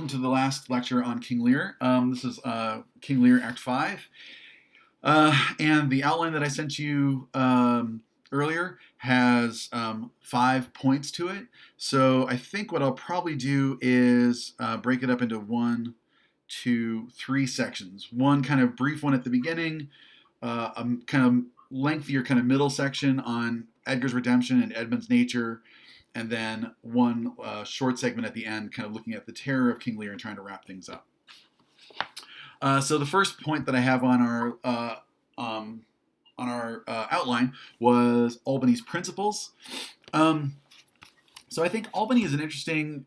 welcome to the last lecture on King Lear. This is King Lear Act 5. And the outline that I sent you earlier has 5 points to it. So I think what I'll probably do is break it up into 1, 2, 3 sections. One kind of brief one at the beginning, a kind of lengthier kind of middle section on Edgar's redemption and Edmund's nature, and then one short segment at the end, kind of looking at the terror of King Lear and trying to wrap things up. So the first point that I have on our outline was Albany's principles. So I think Albany is an interesting,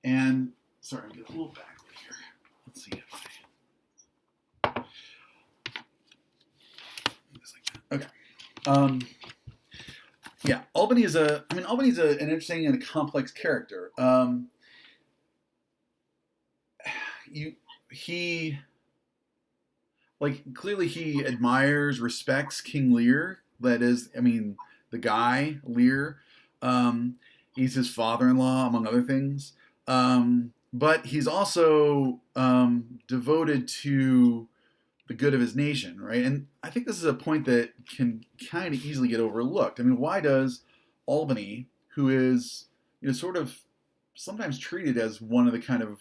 and sorry, I'm getting a little backward here. Let's see if I just like that. Okay. Yeah, Albany's an interesting and a complex character. Clearly he admires, respects King Lear. That is, the guy, Lear. He's his father-in-law, among other things. But he's also devoted to the good of his nation, right? And I think this is a point that can kind of easily get overlooked. Why does Albany, who is sort of sometimes treated as one of the kind of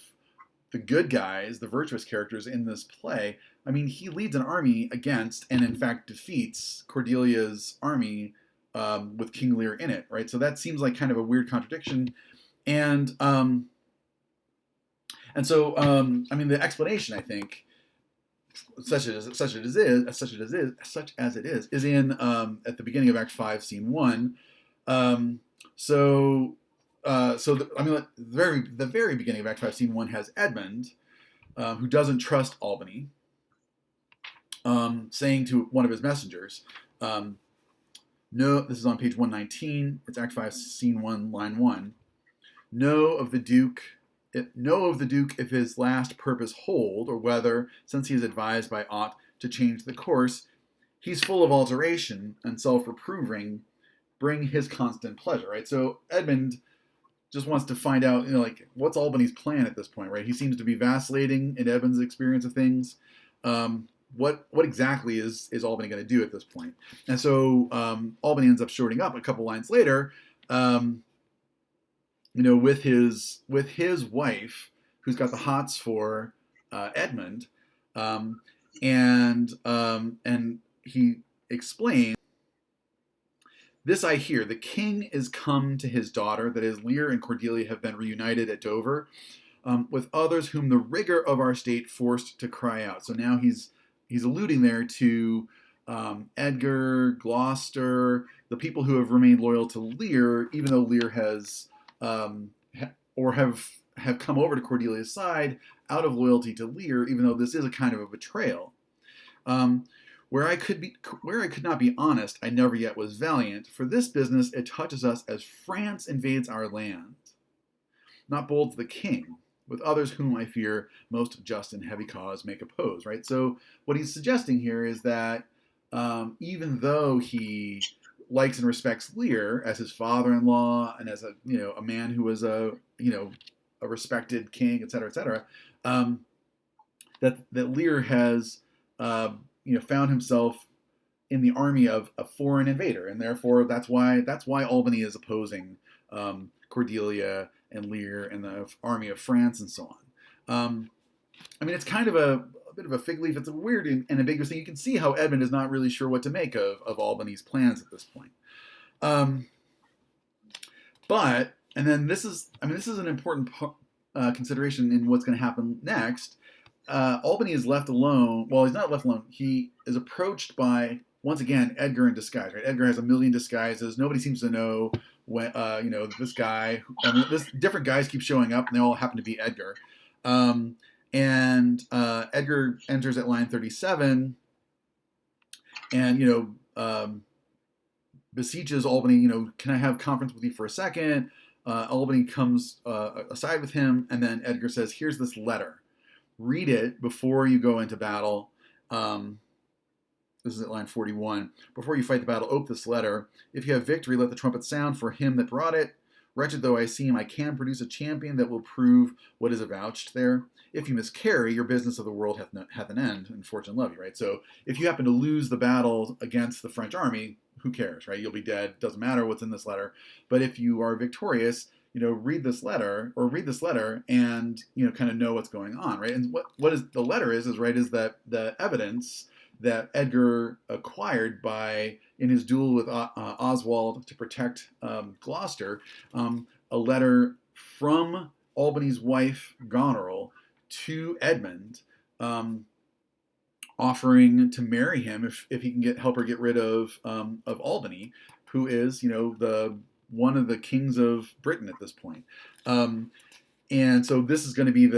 the good guys, the virtuous characters in this play, he leads an army against and in fact defeats Cordelia's army with King Lear in it, right? So that seems like kind of a weird contradiction, and so the explanation, I think, such as it is in at the beginning of Act 5, Scene 1. The very beginning of Act 5, Scene 1 has Edmund, who doesn't trust Albany, saying to one of his messengers, no, this is on page 119, it's Act 5, Scene 1, line 1, know of the Duke if his last purpose hold, or whether, since he is advised by aught to change the course, he's full of alteration and self-reproving, bring his constant pleasure, right? So Edmund just wants to find out, what's Albany's plan at this point, right? He seems to be vacillating in Edmund's experience of things. What exactly is Albany going to do at this point? And so Albany ends up shorting up a couple lines later, with his wife, who's got the hots for Edmund, and he explains, "This I hear, the king is come to his daughter, that is, Lear and Cordelia have been reunited at Dover, with others whom the rigor of our state forced to cry out." So now he's alluding there to Edgar, Gloucester, the people who have remained loyal to Lear, even though Lear has have come over to Cordelia's side out of loyalty to Lear, even though this is a kind of a betrayal. Where I could not be honest, I never yet was valiant. For this business it touches us as France invades our land. Not bold to the king, with others whom I fear most just and heavy cause make oppose. Right. So what he's suggesting here is that even though he likes and respects Lear as his father-in-law and as a man who was a respected king, etc., that Lear has found himself in the army of a foreign invader, and therefore that's why Albany is opposing Cordelia and Lear and the army of France and so on. It's kind of a bit of a fig leaf. It's a weird and ambiguous thing. You can see how Edmund is not really sure what to make of Albany's plans at this point. This is an important consideration in what's going to happen next. Albany is left alone. Well, he's not left alone. He is approached by, once again, Edgar in disguise. Right? Edgar has a million disguises. Nobody seems to know when. This guy. Different guys keep showing up, and they all happen to be Edgar. Edgar enters at line 37, and beseeches Albany. Can I have conference with you for a second? Albany comes aside with him, and then Edgar says, "Here's this letter. Read it before you go into battle." This is at line 41. "Before you fight the battle, ope this letter. If you have victory, let the trumpet sound for him that brought it. Wretched though I seem, I can produce a champion that will prove what is avouched there. If you miscarry, your business of the world hath an end, and fortune love you, right? So if you happen to lose the battle against the French army, who cares, right? You'll be dead. Doesn't matter what's in this letter. But if you are victorious, read this letter and, kind of know what's going on, right? And what is the letter is that the evidence that Edgar acquired in his duel with Oswald to protect Gloucester, a letter from Albany's wife Goneril to Edmund, offering to marry him if he can help her get rid of Albany, who is the one of the kings of Britain at this point. And so this is going to be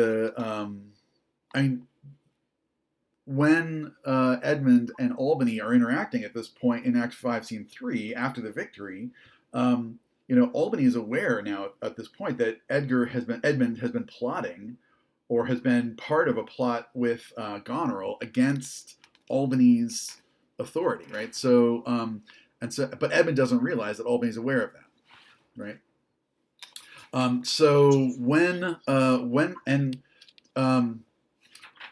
when Edmund and Albany are interacting at this point in Act 5, Scene 3, after the victory, Albany is aware now at this point that Edmund has been plotting, or has been part of a plot with Goneril against Albany's authority, right? But Edmund doesn't realize that Albany's aware of that, right? So when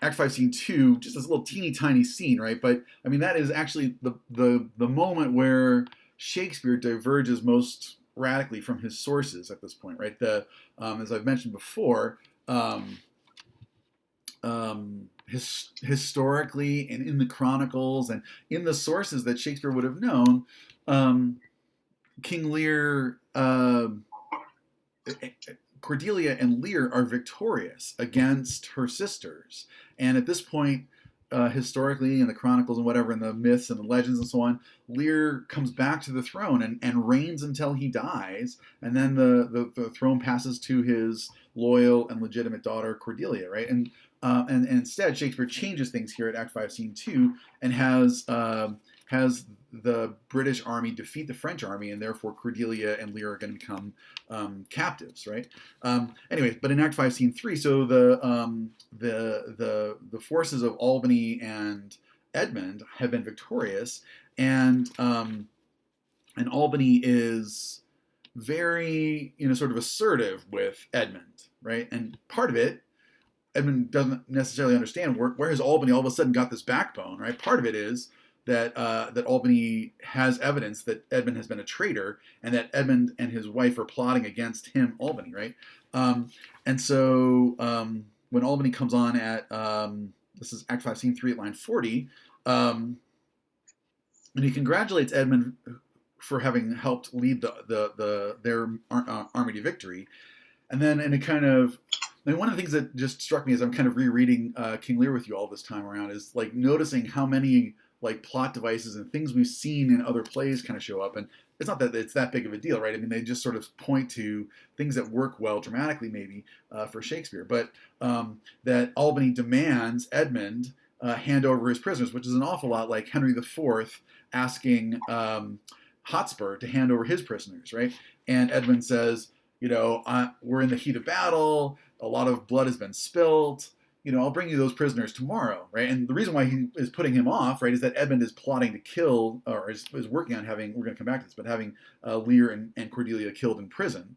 Act 5, Scene 2, just this little teeny tiny scene, right? But I mean, that is actually the moment where Shakespeare diverges most radically from his sources at this point, right? As I've mentioned before, historically and in the chronicles and in the sources that Shakespeare would have known, King Lear, Cordelia and Lear are victorious against her sisters. And at this point, historically in the chronicles and whatever, in the myths and the legends and so on, Lear comes back to the throne and reigns until he dies. And then the throne passes to his loyal and legitimate daughter, Cordelia, right? And instead, Shakespeare changes things here at Act 5, Scene 2 and has the British army defeat the French army, and therefore Cordelia and Lear are going to become captives, right? Anyways, but in Act 5, Scene 3, so the forces of Albany and Edmund have been victorious, and Albany is very, sort of assertive with Edmund, right? And part of it, Edmund doesn't necessarily understand where has Albany all of a sudden got this backbone, right? Part of it is that Albany has evidence that Edmund has been a traitor, and that Edmund and his wife are plotting against him, Albany, right? And so when Albany comes on at this is Act 5, Scene 3 at line 40, and he congratulates Edmund for having helped lead their army to victory, and then in a kind of, one of the things that just struck me as I'm kind of rereading King Lear with you all this time around is like noticing how many plot devices and things we've seen in other plays kind of show up. And it's not that it's that big of a deal, right? I mean, they just sort of point to things that work well dramatically, maybe, for Shakespeare. But that Albany demands Edmund hand over his prisoners, which is an awful lot like Henry IV asking Hotspur to hand over his prisoners, right? And Edmund says, we're in the heat of battle. A lot of blood has been spilt. I'll bring you those prisoners tomorrow, right? And the reason why he is putting him off, right, is that Edmund is plotting to kill, or is working on having, we're going to come back to this, but having Lear and Cordelia killed in prison.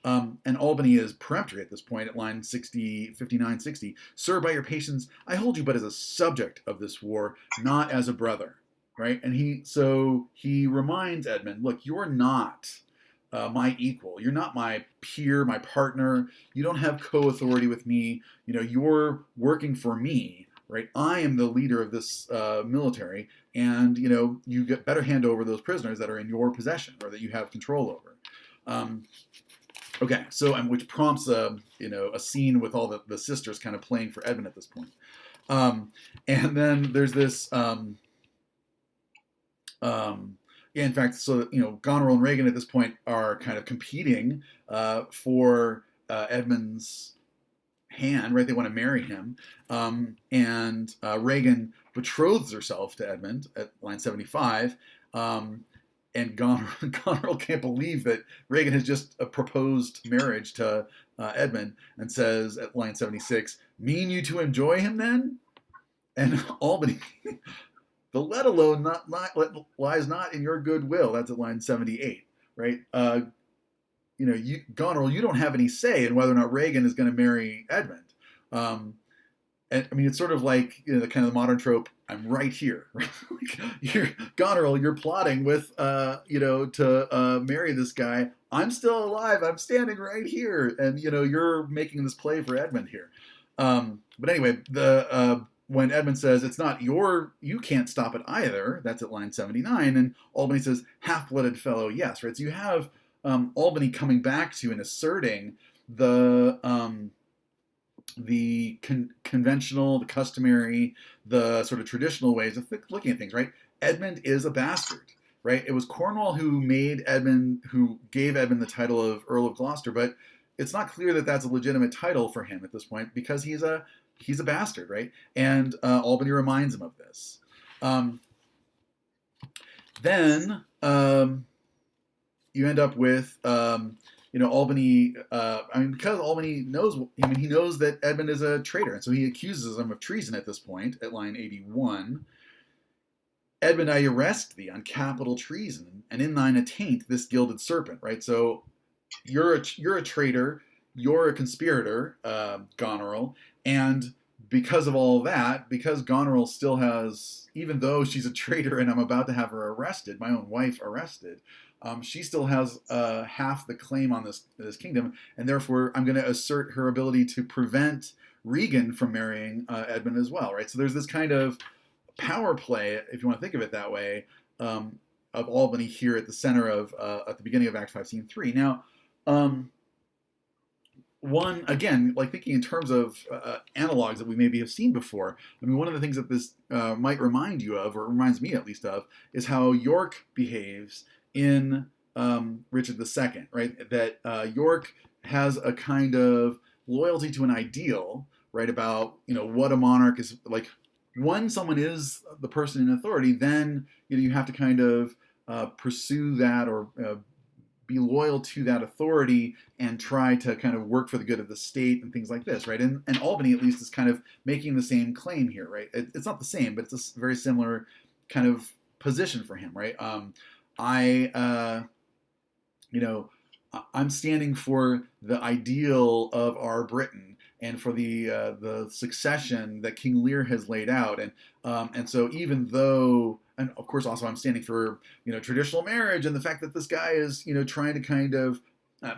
And Albany is peremptory at this point at line 59, 60. Sir, by your patience, I hold you but as a subject of this war, not as a brother, right? And he reminds Edmund, look, you're not my equal. You're not my peer, my partner. You don't have co-authority with me. You're working for me, right? I am the leader of this military, and you get better hand over those prisoners that are in your possession or that you have control over. Okay, so which prompts a scene with all the sisters kind of playing for Edmund at this point. And then there's this. In fact, so Goneril and Regan at this point are kind of competing for Edmund's hand, right? They want to marry him, and Regan betroths herself to Edmund at line 75, and Goneril can't believe that Regan has just proposed marriage to Edmund, and says at line 76, "Mean you to enjoy him then?" And Albany. The let alone lies not in your goodwill. That's at line 78, right? Goneril, you don't have any say in whether or not Regan is going to marry Edmund. And I mean, it's sort of like the kind of the modern trope. I'm right here. Goneril, you're plotting with, to marry this guy. I'm still alive. I'm standing right here, and you're making this play for Edmund here. But anyway, when Edmund says it's not you can't stop it either. That's at line 79, and Albany says, "Half-blooded fellow, yes." Right. So you have Albany coming back to and asserting the conventional, the customary, the sort of traditional ways of looking at things, right? Edmund is a bastard, right? It was Cornwall who gave Edmund the title of Earl of Gloucester, but it's not clear that that's a legitimate title for him at this point because he's a bastard, right? And Albany reminds him of this. Then you end up with Albany, because Albany knows, he knows that Edmund is a traitor, and so he accuses him of treason at this point, at line 81. Edmund, I arrest thee on capital treason, and in thine attaint this gilded serpent, right? So you're a traitor, you're a conspirator, Goneril, and because of all that, because Goneril still has, even though she's a traitor and I'm about to have her arrested, my own wife arrested, she still has half the claim on this kingdom, and therefore I'm going to assert her ability to prevent Regan from marrying Edmund as well, right? So there's this kind of power play, if you want to think of it that way, of Albany here at the center of, at the beginning of Act 5, Scene 3. Now, one, again, like thinking in terms of analogs that we maybe have seen before, I mean, one of the things that this might remind you of, or reminds me at least of, is how York behaves in Richard II, right? That York has a kind of loyalty to an ideal, right? About, what a monarch is like. When someone is the person in authority, then you have to kind of pursue that or be loyal to that authority and try to kind of work for the good of the state and things like this, right? And Albany, at least, is kind of making the same claim here, right? It's not the same, but it's a very similar kind of position for him, right? I'm standing for the ideal of our Britain and for the succession that King Lear has laid out, and so even though, and of course also I'm standing for traditional marriage and the fact that this guy is trying to kind of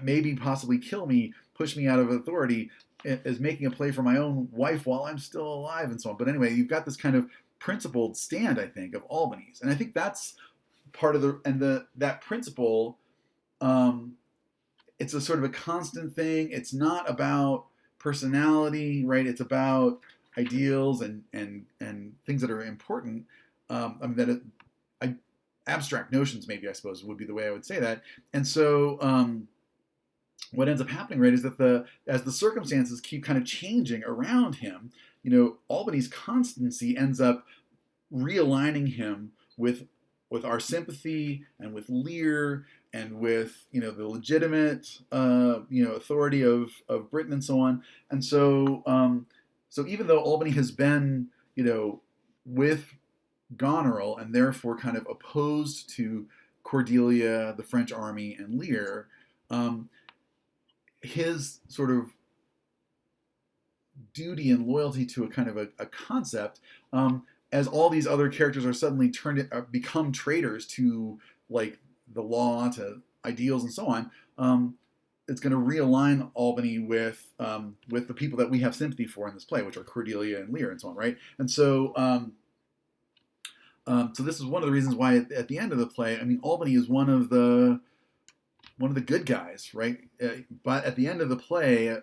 maybe possibly kill me, push me out of authority, is making a play for my own wife while I'm still alive and so on. But anyway, you've got this kind of principled stand, I think, of Albany's, and I think that's part of that principle. It's a sort of a constant thing. It's not about personality, right? It's about ideals and things that are important. Abstract notions, maybe, I suppose, would be the way I would say that. And so what ends up happening, right, is that as the circumstances keep kind of changing around him, Albany's constancy ends up realigning him with our sympathy and with Lear and with the legitimate authority of Britain and so on. And so even though Albany has been with Goneril and therefore kind of opposed to Cordelia, the French army, and Lear, his sort of duty and loyalty to a kind of a concept, as all these other characters are suddenly become traitors to like the law, to ideals, and so on, it's going to realign Albany with the people that we have sympathy for in this play, which are Cordelia and Lear and so on, right? And so so this is one of the reasons why at the end of the play, I mean, Albany is one of the good guys, right? But at the end of the play,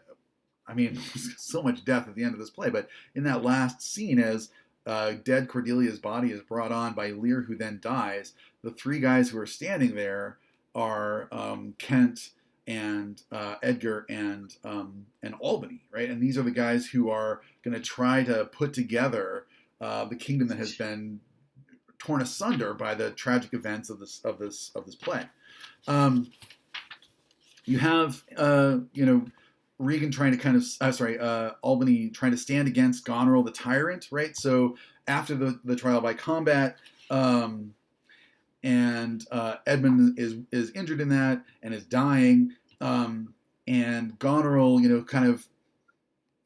I mean, there's so much death at the end of this play, but in that last scene, as dead Cordelia's body is brought on by Lear, who then dies, the three guys who are standing there are Kent and Edgar and Albany, right? And these are the guys who are going to try to put together the kingdom that has been torn asunder by the tragic events of this play. You have Regan trying to kind of Albany trying to stand against Goneril the tyrant, right? So after the trial by combat, and Edmund is injured in that and is dying. And Goneril, kind of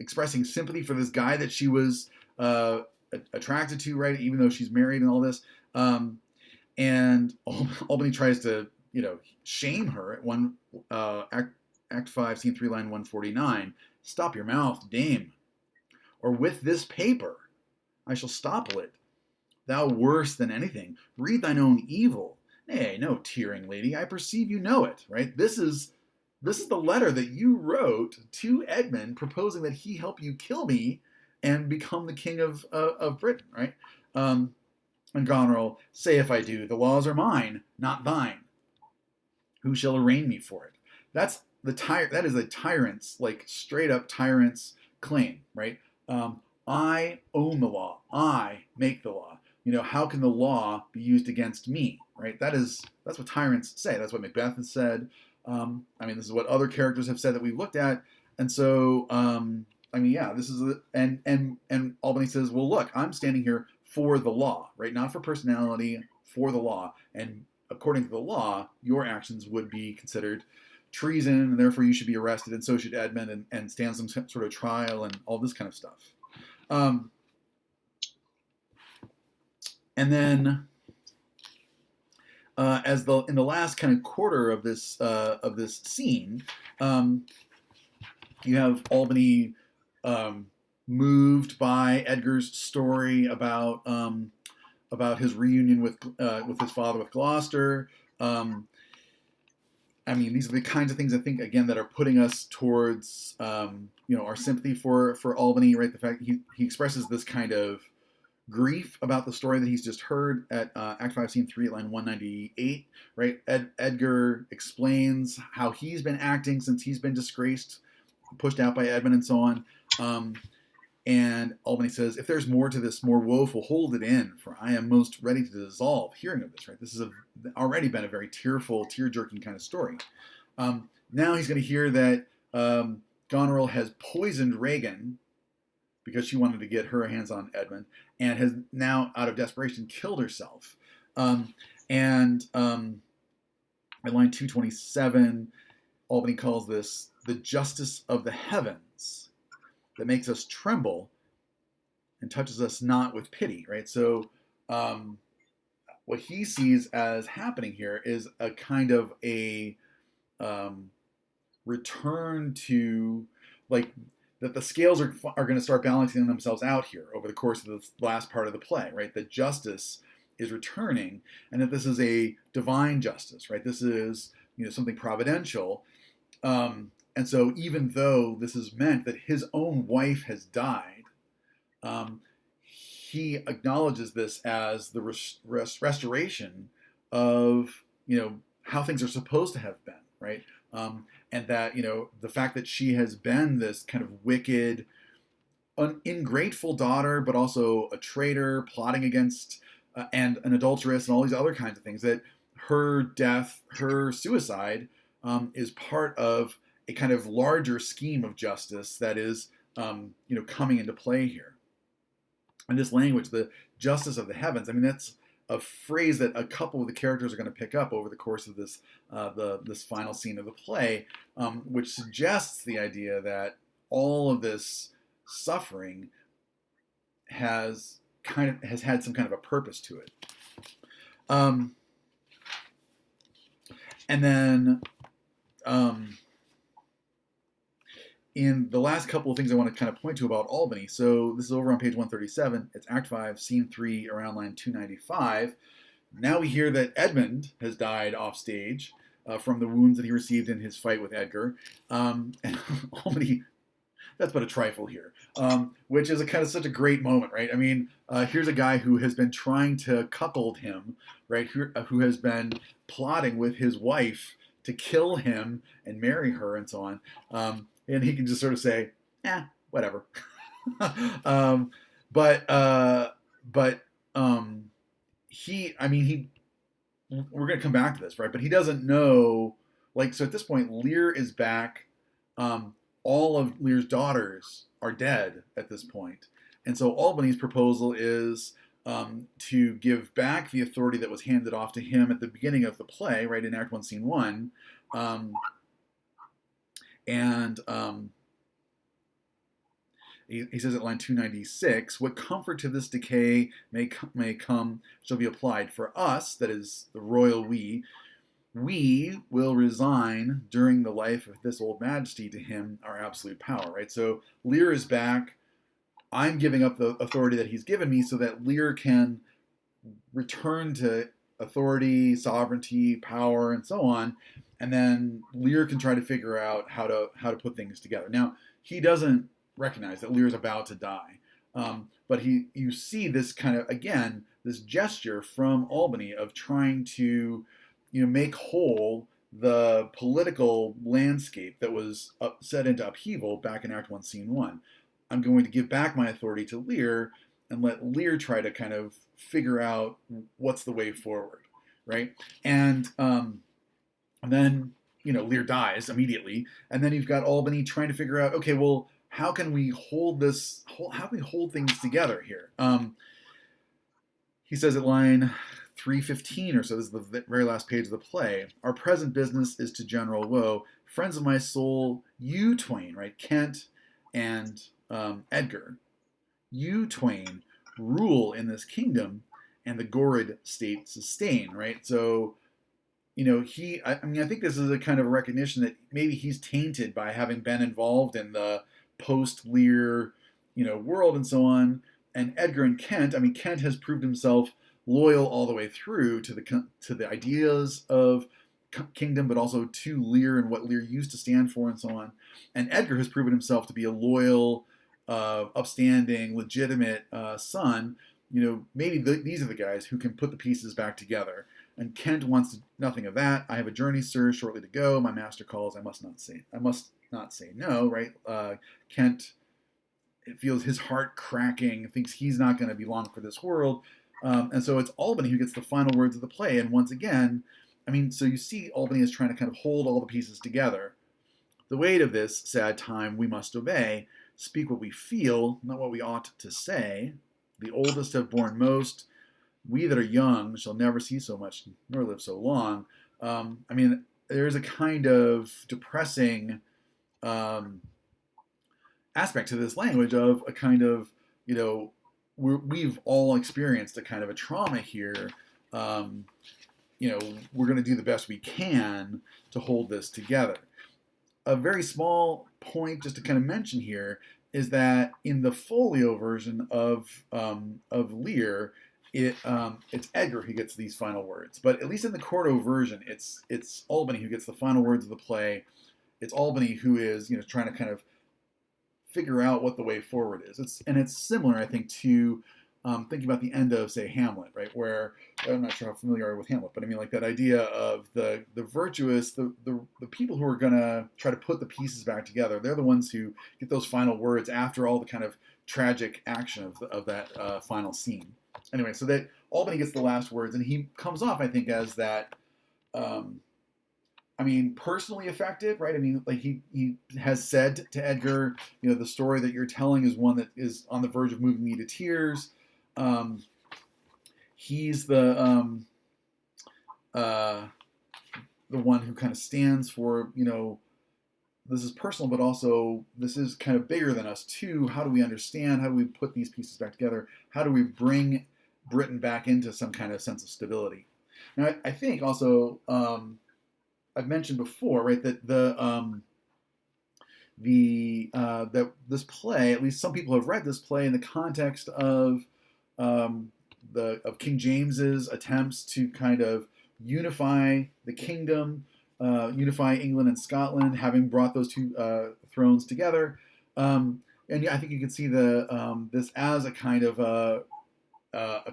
expressing sympathy for this guy that she was attracted to, right? Even though she's married and all this. And Albany tries to, shame her at Act 5, Scene 3, line 149. Stop your mouth, dame. Or with this paper, I shall stopple it. Thou worse than anything, read thine own evil. Nay, no tearing, lady, I perceive you know it, right? This is the letter that you wrote to Edmund proposing that he help you kill me and become the king of Britain, right? And Goneril, say if I do, the laws are mine, not thine. Who shall arraign me for it? That is a tyrant's, like straight up tyrant's claim, right? I own the law. I make the law. How can the law be used against me, right? That's what tyrants say. That's what Macbeth has said. This is what other characters have said that we've looked at. And so, this is and Albany says, well, look, I'm standing here for the law, right? Not for personality, for the law. And according to the law, your actions would be considered treason, and therefore you should be arrested, and so should Edmund, and stand some sort of trial and all this kind of stuff. And then, in the last kind of quarter of this scene, you have Albany moved by Edgar's story about his reunion with his father, with Gloucester. These are the kinds of things I think, again, that are putting us towards our sympathy for Albany, right? The fact he expresses this kind of grief about the story that he's just heard at Act 5, Scene 3, line 198, right? Edgar explains how he's been acting since he's been disgraced, pushed out by Edmund, and so on. And Albany says, if there's more to this, more woeful, hold it in, for I am most ready to dissolve hearing of this, right? This has already been a very tearful, tear-jerking kind of story. Now he's going to hear that Goneril has poisoned Regan because she wanted to get her hands on Edmund, and has now, out of desperation, killed herself. At line 227, Albany calls this the justice of the heavens that makes us tremble and touches us not with pity, right? So what he sees as happening here is a kind of a return to, like, that the scales are going to start balancing themselves out here over the course of the last part of the play, right? That justice is returning, and that this is a divine justice, right? This is something providential. And so even though this has meant that his own wife has died, he acknowledges this as the restoration of how things are supposed to have been, right? And that the fact that she has been this kind of wicked, ingrateful daughter, but also a traitor, plotting against and an adulteress, and all these other kinds of things, that her death, her suicide, is part of a kind of larger scheme of justice that is coming into play here. And this language, the justice of the heavens, that's a phrase that a couple of the characters are going to pick up over the course of this this final scene of the play, which suggests the idea that all of this suffering has had some kind of a purpose to it. And then in the last couple of things I want to kind of point to about Albany, so this is over on page 137. It's Act 5, Scene 3, around line 295. Now we hear that Edmund has died off stage from the wounds that he received in his fight with Edgar. And Albany, that's but a trifle here, which is such a great moment, right? Here's a guy who has been trying to cuckold him, right? Who has been plotting with his wife to kill him and marry her and so on. And he can just sort of say, whatever. But we're going to come back to this, right? But he doesn't know, so at this point, Lear is back. All of Lear's daughters are dead at this point. And so Albany's proposal is to give back the authority that was handed off to him at the beginning of the play, right, in Act 1, Scene 1, And he says at line 296, what comfort to this decay may come shall be applied. For us, that is the royal we will resign during the life of this old majesty to him our absolute power, right? So Lear is back. I'm giving up the authority that he's given me so that Lear can return to authority, sovereignty, power, and so on. And then Lear can try to figure out how to put things together. Now, he doesn't recognize that Lear is about to die. But you see this kind of, again, this gesture from Albany of trying to, make whole the political landscape that was set into upheaval back in Act 1, Scene 1. I'm going to give back my authority to Lear and let Lear try to kind of figure out what's the way forward, right? And then, Lear dies immediately. And then you've got Albany trying to figure out, okay, well, how can we hold things together here? He says at line 315 or so, this is the very last page of the play, our present business is to general woe. Friends of my soul, you twain, right? Kent and Edgar, you twain rule in this kingdom and the Gorid state sustain, right? So, I think this is a kind of a recognition that maybe he's tainted by having been involved in the post-Lear, world and so on. And Edgar and Kent, Kent has proved himself loyal all the way through to the ideas of kingdom, but also to Lear and what Lear used to stand for and so on. And Edgar has proven himself to be a loyal, upstanding, legitimate son. Maybe these are the guys who can put the pieces back together. And Kent wants nothing of that. I have a journey, sir, shortly to go. My master calls. I must not say no, right? Kent feels his heart cracking, thinks he's not going to be long for this world. And so it's Albany who gets the final words of the play. And once again, so you see Albany is trying to kind of hold all the pieces together. The weight of this sad time we must obey. Speak what we feel, not what we ought to say. The oldest have borne most. We that are young shall never see so much, nor live so long. There's a kind of depressing aspect to this language of a kind of, we've all experienced a kind of a trauma here. We're going to do the best we can to hold this together. A very small point just to kind of mention here is that in the folio version of Lear, it's Edgar who gets these final words. But at least in the quarto version, it's Albany who gets the final words of the play. It's Albany who is trying to kind of figure out what the way forward is. It's similar, I think, to thinking about the end of, say, Hamlet, right? Where I'm not sure how familiar you are with Hamlet, but like that idea of the virtuous, the people who are gonna try to put the pieces back together. They're the ones who get those final words after all the kind of tragic action of that final scene. Anyway, so that Albany gets the last words, and he comes off, I think, as that. Personally affected, right? He has said to Edgar, the story that you're telling is one that is on the verge of moving me to tears. He's the one who kind of stands for, this is personal, but also this is kind of bigger than us too. How do we understand? How do we put these pieces back together? How do we bring Britain back into some kind of sense of stability? Now, I think also, I've mentioned before, right, that that this play, at least some people have read this play in the context of King James's attempts to kind of unify the kingdom, unify England and Scotland, having brought those two thrones together. And yeah, I think you can see this as a kind of a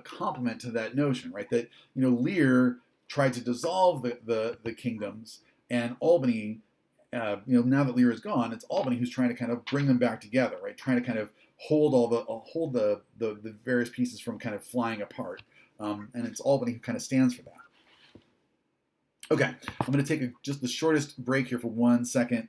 complement to that notion, right? That Lear tried to dissolve the kingdoms, and Albany, now that Lear is gone, it's Albany who's trying to kind of bring them back together, right? Trying to kind of hold the various pieces from kind of flying apart, and it's Albany who kind of stands for that. Okay, I'm going to take just the shortest break here for 1 second.